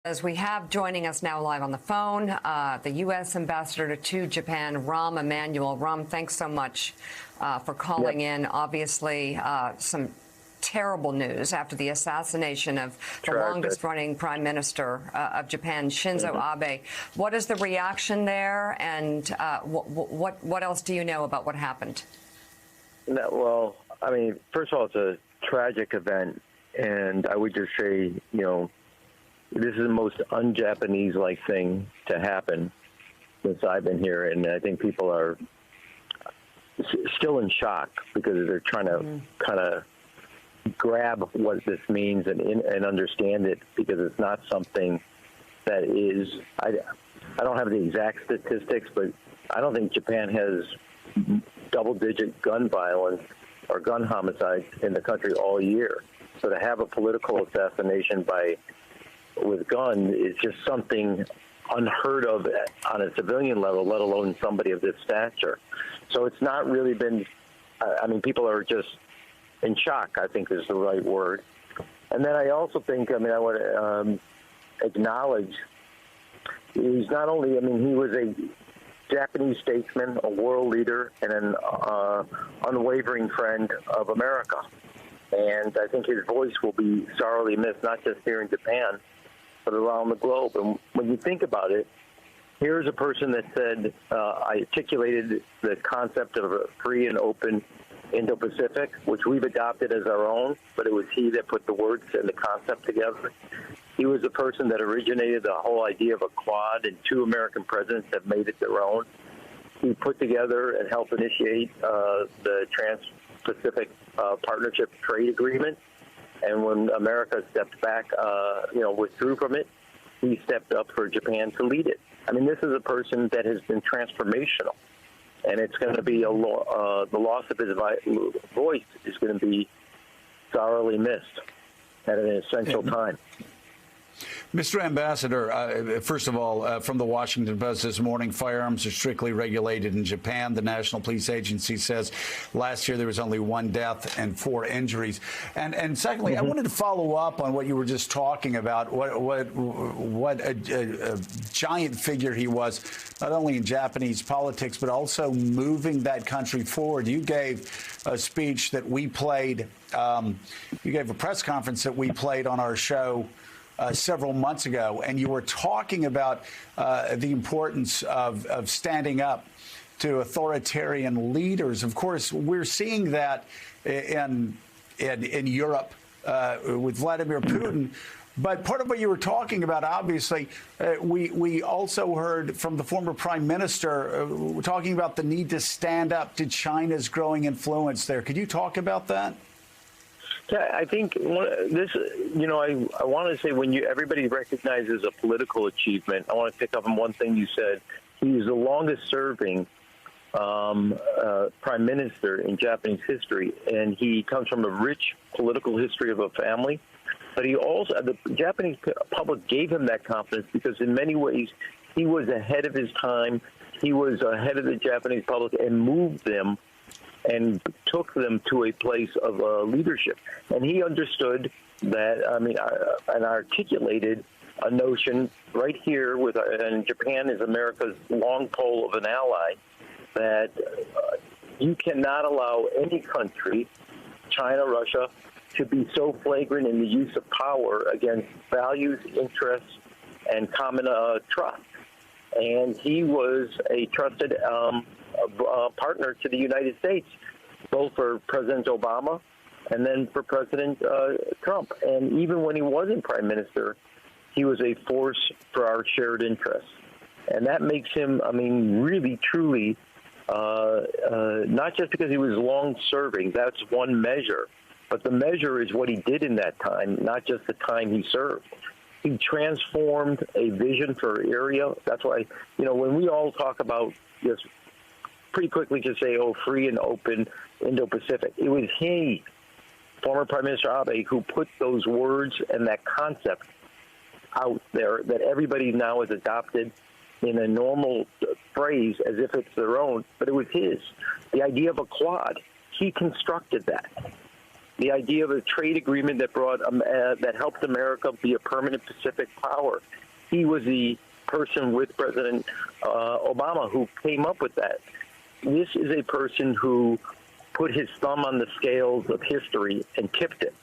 As we have joining us now live on the phone, the U.S. Ambassador to Japan, Rahm Emanuel. Rahm, thanks so much for calling in. Obviously, some terrible news after the assassination of the longest-running Prime Minister of Japan, Shinzo Abe. What is the reaction there, and what else do you know about what happened? Well, I mean, first of all, it's a tragic event, and I would just say, this is the most un-Japanese-like thing to happen since I've been here, and I think people are still in shock because they're trying to kind of grab what this means and understand it, because it's not something that is. I don't have the exact statistics, but I don't think Japan has double-digit gun violence or gun homicides in the country all year. So to have a political assassination with gun is just something unheard of on a civilian level, let alone somebody of this stature. So it's not really been, I mean, people are just in shock, I think is the right word. And then I also think, I want to acknowledge he's not only, he was a Japanese statesman, a world leader, and an unwavering friend of America. And I think his voice will be sorely missed, not just here in Japan, but around the globe. And when you think about it, here's a person that said, I articulated the concept of a free and open Indo-Pacific, which we've adopted as our own, but it was he that put the words and the concept together. He was the person that originated the whole idea of a Quad, and 2 American presidents have made it their own. He put together and helped initiate the Trans-Pacific Partnership Trade Agreement. And when America stepped back, withdrew from it, he stepped up for Japan to lead it. I mean, this is a person that has been transformational, and it's going to be the loss of his voice is going to be sorely missed at an essential time. Mr. Ambassador, first of all, from the Washington Post this morning, firearms are strictly regulated in Japan. The National Police Agency says last year there was only 1 death and 4 injuries. And secondly, I wanted to follow up on what you were just talking about, what a giant figure he was, not only in Japanese politics, but also moving that country forward. You gave a speech that we played, you gave a press conference that we played on our show several months ago, and you were talking about the importance of standing up to authoritarian leaders. Of course, we're seeing that in Europe with Vladimir Putin. But part of what you were talking about, obviously, we also heard from the former prime minister talking about the need to stand up to China's growing influence there. Could you talk about that? Yeah, I think this, I want to say when everybody recognizes a political achievement, I want to pick up on one thing you said. He's the longest serving prime minister in Japanese history, and he comes from a rich political history of a family. But the Japanese public gave him that confidence because in many ways he was ahead of his time. He was ahead of the Japanese public and moved them and took them to a place of leadership. And he understood that, and articulated a notion right here and Japan is America's long pole of an ally, that you cannot allow any country, China, Russia, to be so flagrant in the use of power against values, interests, and common trust. And he was a trusted partner to the United States, both for President Obama and then for President Trump. And even when he wasn't prime minister, he was a force for our shared interests. And that makes him, really, truly, not just because he was long-serving, that's one measure, but the measure is what he did in that time, not just the time he served. He transformed a vision for area. That's why, when we all talk about this, pretty quickly to say, free and open Indo-Pacific, it was he, former Prime Minister Abe, who put those words and that concept out there that everybody now has adopted in a normal phrase as if it's their own, but it was his. The idea of a Quad, he constructed that. the idea of a trade agreement that brought that helped America be a permanent Pacific power. He was the person with President Obama who came up with that. This is a person who put his thumb on the scales of history and tipped it.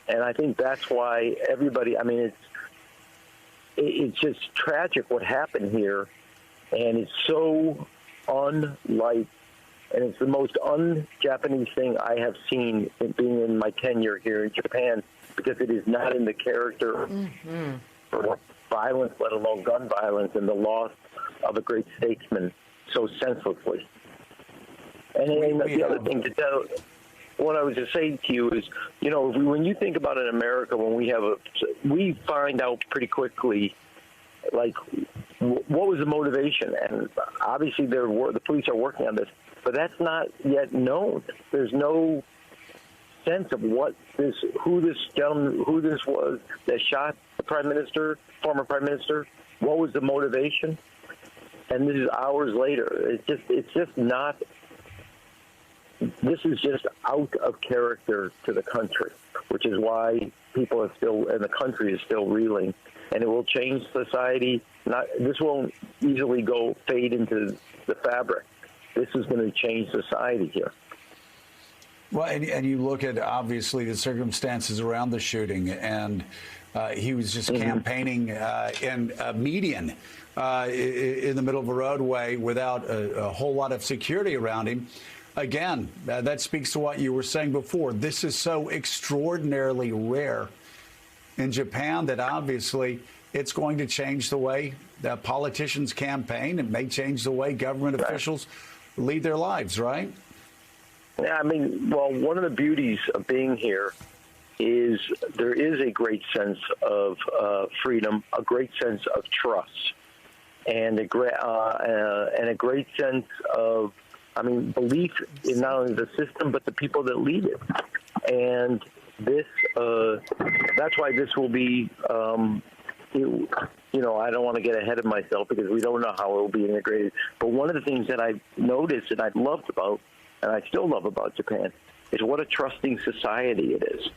And I think that's why everybody, I mean, it's just tragic what happened here. And it's so unlike, and it's the most un-Japanese thing I have seen in being in my tenure here in Japan, because it is not in the character for violence, let alone gun violence, and the loss of a great statesman so senselessly. And the other thing to tell, what I was just saying to you is, you know, when you think about in America, when we find out pretty quickly, like, what was the motivation? And obviously, the police are working on this, but that's not yet known. There's no sense of who this was that shot the former prime minister. What was the motivation? And this is hours later. It's just not. This is just out of character to the country, which is why people are still, and the country is still reeling. And it will change society. This won't easily fade into the fabric. This is going to change society here. Well, and you look at, obviously, the circumstances around the shooting, and he was just campaigning in a median in the middle of a roadway without a whole lot of security around him. Again, that speaks to what you were saying before. This is so extraordinarily rare in Japan that obviously it's going to change the way that politicians campaign. It may change the way government officials lead their lives, right? Yeah, I mean, well, one of the beauties of being here is there is a great sense of freedom, a great sense of trust, and a great sense of, I mean, belief in not only the system but the people that lead it. And this, that's why this will be, you know, I don't want to get ahead of myself because we don't know how it will be integrated. But one of the things that I've noticed and I've loved about, and I still love about Japan, is what a trusting society it is.